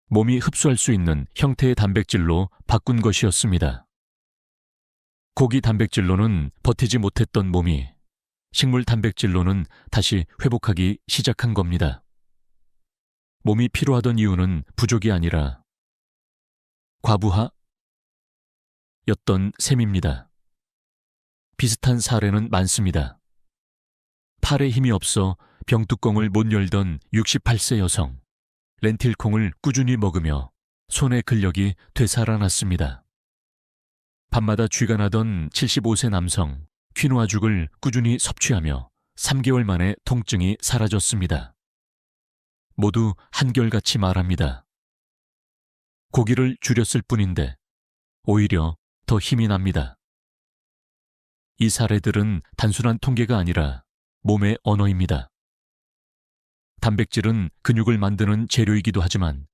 몸이 흡수할 수 있는 형태의 단백질로 바꾼 것이었습니다. 고기 단백질로는 버티지 못했던 몸이 식물 단백질로는 다시 회복하기 시작한 겁니다. 몸이 피로하던 이유는 부족이 아니라 과부하? 였던 셈입니다. 비슷한 사례는 많습니다. 팔에 힘이 없어 병뚜껑을 못 열던 68세 여성, 렌틸콩을 꾸준히 먹으며 손의 근력이 되살아났습니다. 밤마다 쥐가 나던 75세 남성, 퀴노아죽을 꾸준히 섭취하며 3개월 만에 통증이 사라졌습니다. 모두 한결같이 말합니다. 고기를 줄였을 뿐인데 오히려 더 힘이 납니다. 이 사례들은 단순한 통계가 아니라 몸의 언어입니다. 단백질은 근육을 만드는 재료이기도 하지만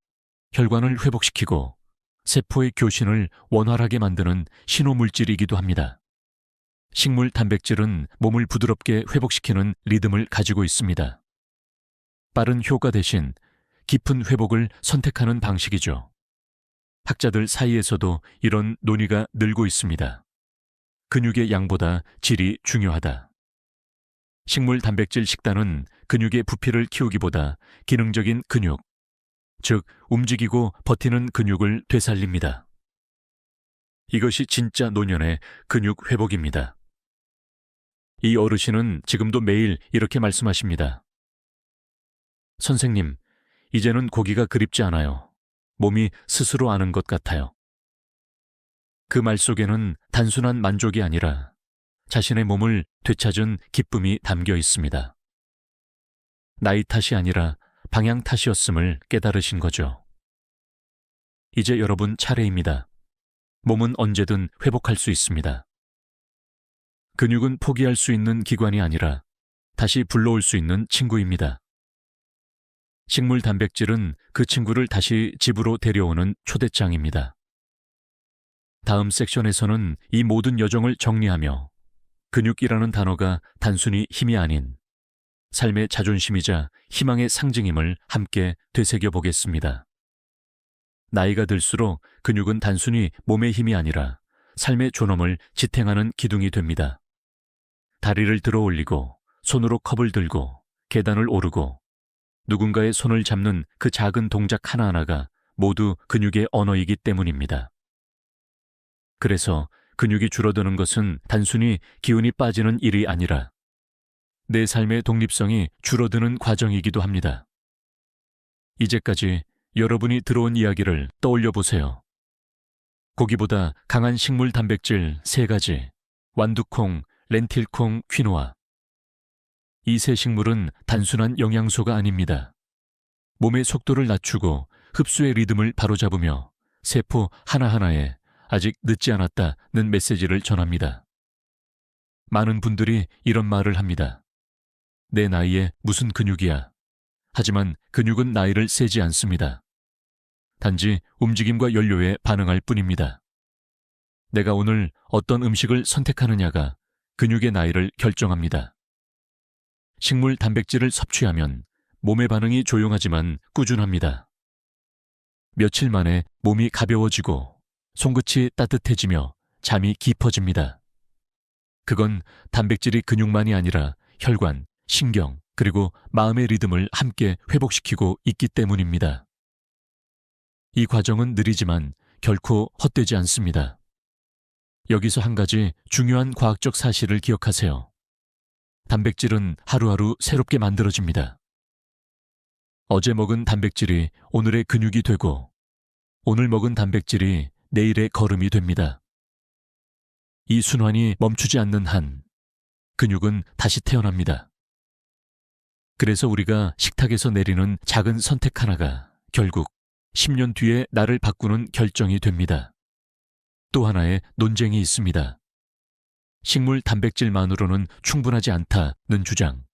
혈관을 회복시키고 세포의 교신을 원활하게 만드는 신호물질이기도 합니다. 식물 단백질은 몸을 부드럽게 회복시키는 리듬을 가지고 있습니다. 빠른 효과 대신 깊은 회복을 선택하는 방식이죠. 학자들 사이에서도 이런 논의가 늘고 있습니다. 근육의 양보다 질이 중요하다. 식물 단백질 식단은 근육의 부피를 키우기보다 기능적인 근육, 즉 움직이고 버티는 근육을 되살립니다. 이것이 진짜 노년의 근육 회복입니다. 이 어르신은 지금도 매일 이렇게 말씀하십니다. 선생님, 이제는 고기가 그립지 않아요. 몸이 스스로 아는 것 같아요. 그 말 속에는 단순한 만족이 아니라 자신의 몸을 되찾은 기쁨이 담겨 있습니다. 나이 탓이 아니라 방향 탓이었음을 깨달으신 거죠. 이제 여러분 차례입니다. 몸은 언제든 회복할 수 있습니다. 근육은 포기할 수 있는 기관이 아니라 다시 불러올 수 있는 친구입니다. 식물 단백질은 그 친구를 다시 집으로 데려오는 초대장입니다. 다음 섹션에서는 이 모든 여정을 정리하며 근육이라는 단어가 단순히 힘이 아닌 삶의 자존심이자 희망의 상징임을 함께 되새겨 보겠습니다. 나이가 들수록 근육은 단순히 몸의 힘이 아니라 삶의 존엄을 지탱하는 기둥이 됩니다. 다리를 들어 올리고 손으로 컵을 들고 계단을 오르고 누군가의 손을 잡는 그 작은 동작 하나하나가 모두 근육의 언어이기 때문입니다. 그래서 근육이 줄어드는 것은 단순히 기운이 빠지는 일이 아니라 내 삶의 독립성이 줄어드는 과정이기도 합니다. 이제까지 여러분이 들어온 이야기를 떠올려 보세요. 고기보다 강한 식물 단백질 3가지, 완두콩, 렌틸콩, 퀴노아. 이 세 식물은 단순한 영양소가 아닙니다. 몸의 속도를 낮추고 흡수의 리듬을 바로잡으며 세포 하나하나에 아직 늦지 않았다는 메시지를 전합니다. 많은 분들이 이런 말을 합니다. 내 나이에 무슨 근육이야. 하지만 근육은 나이를 세지 않습니다. 단지 움직임과 연료에 반응할 뿐입니다. 내가 오늘 어떤 음식을 선택하느냐가 근육의 나이를 결정합니다. 식물 단백질을 섭취하면 몸의 반응이 조용하지만 꾸준합니다. 며칠 만에 몸이 가벼워지고 손끝이 따뜻해지며 잠이 깊어집니다. 그건 단백질이 근육만이 아니라 혈관, 신경, 그리고 마음의 리듬을 함께 회복시키고 있기 때문입니다. 이 과정은 느리지만 결코 헛되지 않습니다. 여기서 한 가지 중요한 과학적 사실을 기억하세요. 단백질은 하루하루 새롭게 만들어집니다. 어제 먹은 단백질이 오늘의 근육이 되고 오늘 먹은 단백질이 내일의 걸음이 됩니다. 이 순환이 멈추지 않는 한 근육은 다시 태어납니다. 그래서 우리가 식탁에서 내리는 작은 선택 하나가 결국 10년 뒤에 나를 바꾸는 결정이 됩니다. 또 하나의 논쟁이 있습니다. 식물 단백질만으로는 충분하지 않다는 주장.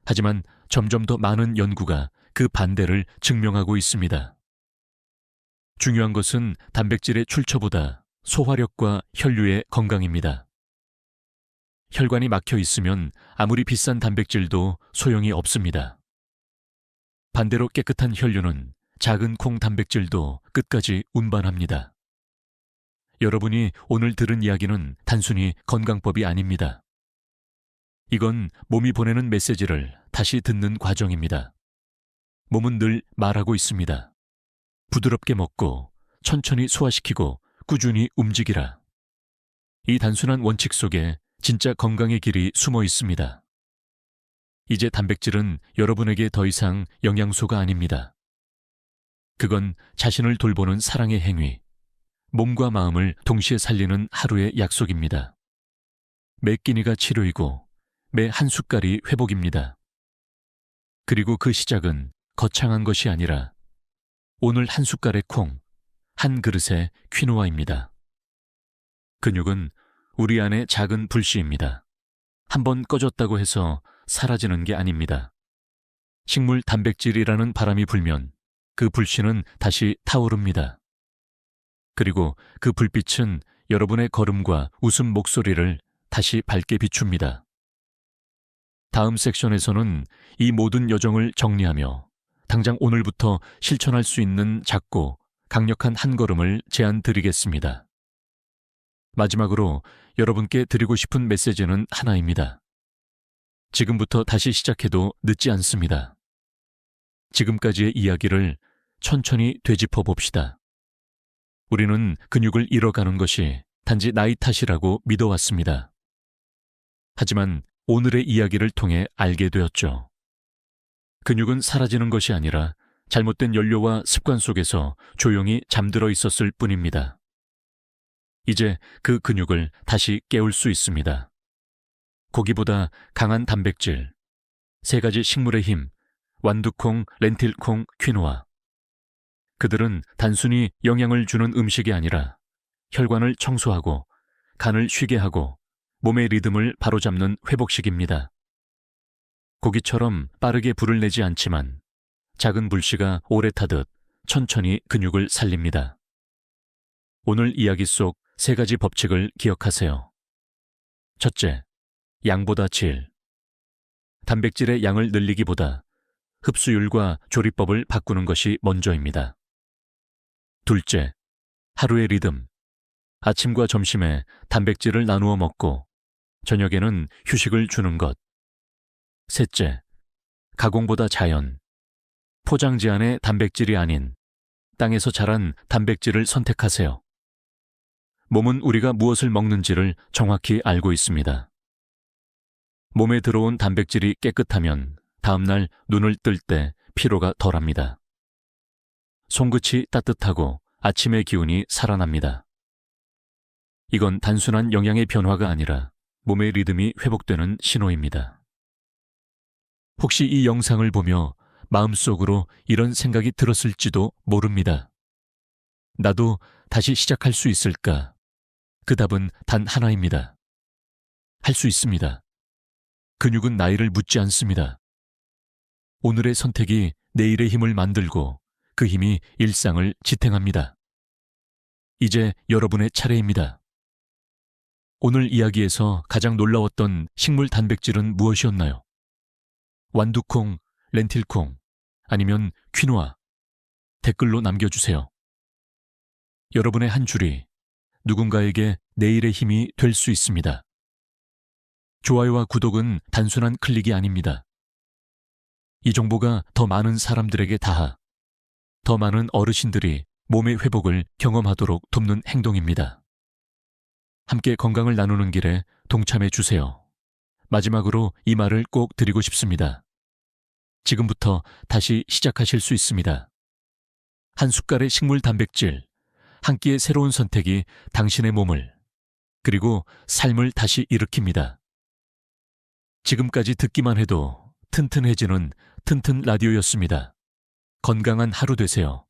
하지만 점점 더 많은 연구가 그 반대를 증명하고 있습니다. 중요한 것은 단백질의 출처보다 소화력과 혈류의 건강입니다. 혈관이 막혀 있으면 아무리 비싼 단백질도 소용이 없습니다. 반대로 깨끗한 혈류는 작은 콩 단백질도 끝까지 운반합니다. 여러분이 오늘 들은 이야기는 단순히 건강법이 아닙니다. 이건 몸이 보내는 메시지를 다시 듣는 과정입니다. 몸은 늘 말하고 있습니다. 부드럽게 먹고 천천히 소화시키고 꾸준히 움직이라. 이 단순한 원칙 속에 진짜 건강의 길이 숨어 있습니다. 이제 단백질은 여러분에게 더 이상 영양소가 아닙니다. 그건 자신을 돌보는 사랑의 행위, 몸과 마음을 동시에 살리는 하루의 약속입니다. 매 끼니가 치료이고 매 한 숟갈이 회복입니다. 그리고 그 시작은 거창한 것이 아니라 오늘 한 숟갈의 콩, 한 그릇의 퀴노아입니다. 근육은 우리 안의 작은 불씨입니다. 한번 꺼졌다고 해서 사라지는 게 아닙니다. 식물 단백질이라는 바람이 불면 그 불씨는 다시 타오릅니다. 그리고 그 불빛은 여러분의 걸음과 웃음 목소리를 다시 밝게 비춥니다. 다음 섹션에서는 이 모든 여정을 정리하며 당장 오늘부터 실천할 수 있는 작고 강력한 한 걸음을 제안 드리겠습니다. 마지막으로 여러분께 드리고 싶은 메시지는 하나입니다. 지금부터 다시 시작해도 늦지 않습니다. 지금까지의 이야기를 천천히 되짚어 봅시다. 우리는 근육을 잃어가는 것이 단지 나이 탓이라고 믿어왔습니다. 하지만 오늘의 이야기를 통해 알게 되었죠. 근육은 사라지는 것이 아니라 잘못된 연료와 습관 속에서 조용히 잠들어 있었을 뿐입니다. 이제 그 근육을 다시 깨울 수 있습니다. 고기보다 강한 단백질, 3가지 식물의 힘, 완두콩, 렌틸콩, 퀴노아. 그들은 단순히 영양을 주는 음식이 아니라 혈관을 청소하고 간을 쉬게 하고 몸의 리듬을 바로잡는 회복식입니다. 고기처럼 빠르게 불을 내지 않지만 작은 불씨가 오래 타듯 천천히 근육을 살립니다. 오늘 이야기 속 3가지 법칙을 기억하세요. 첫째, 양보다 질. 단백질의 양을 늘리기보다 흡수율과 조리법을 바꾸는 것이 먼저입니다. 둘째, 하루의 리듬. 아침과 점심에 단백질을 나누어 먹고 저녁에는 휴식을 주는 것. 셋째, 가공보다 자연. 포장지 안에 단백질이 아닌 땅에서 자란 단백질을 선택하세요. 몸은 우리가 무엇을 먹는지를 정확히 알고 있습니다. 몸에 들어온 단백질이 깨끗하면 다음날 눈을 뜰 때 피로가 덜합니다. 손끝이 따뜻하고 아침의 기운이 살아납니다. 이건 단순한 영양의 변화가 아니라 몸의 리듬이 회복되는 신호입니다. 혹시 이 영상을 보며 마음속으로 이런 생각이 들었을지도 모릅니다. 나도 다시 시작할 수 있을까? 그 답은 단 하나입니다. 할 수 있습니다. 근육은 나이를 묻지 않습니다. 오늘의 선택이 내일의 힘을 만들고 그 힘이 일상을 지탱합니다. 이제 여러분의 차례입니다. 오늘 이야기에서 가장 놀라웠던 식물 단백질은 무엇이었나요? 완두콩, 렌틸콩, 아니면 퀴노아? 댓글로 남겨주세요. 여러분의 한 줄이 누군가에게 내일의 힘이 될 수 있습니다. 좋아요와 구독은 단순한 클릭이 아닙니다. 이 정보가 더 많은 사람들에게 닿아 더 많은 어르신들이 몸의 회복을 경험하도록 돕는 행동입니다. 함께 건강을 나누는 길에 동참해 주세요. 마지막으로 이 말을 꼭 드리고 싶습니다. 지금부터 다시 시작하실 수 있습니다. 한 숟갈의 식물 단백질, 한 끼의 새로운 선택이 당신의 몸을, 그리고 삶을 다시 일으킵니다. 지금까지 듣기만 해도 튼튼해지는 튼튼 라디오였습니다. 건강한 하루 되세요.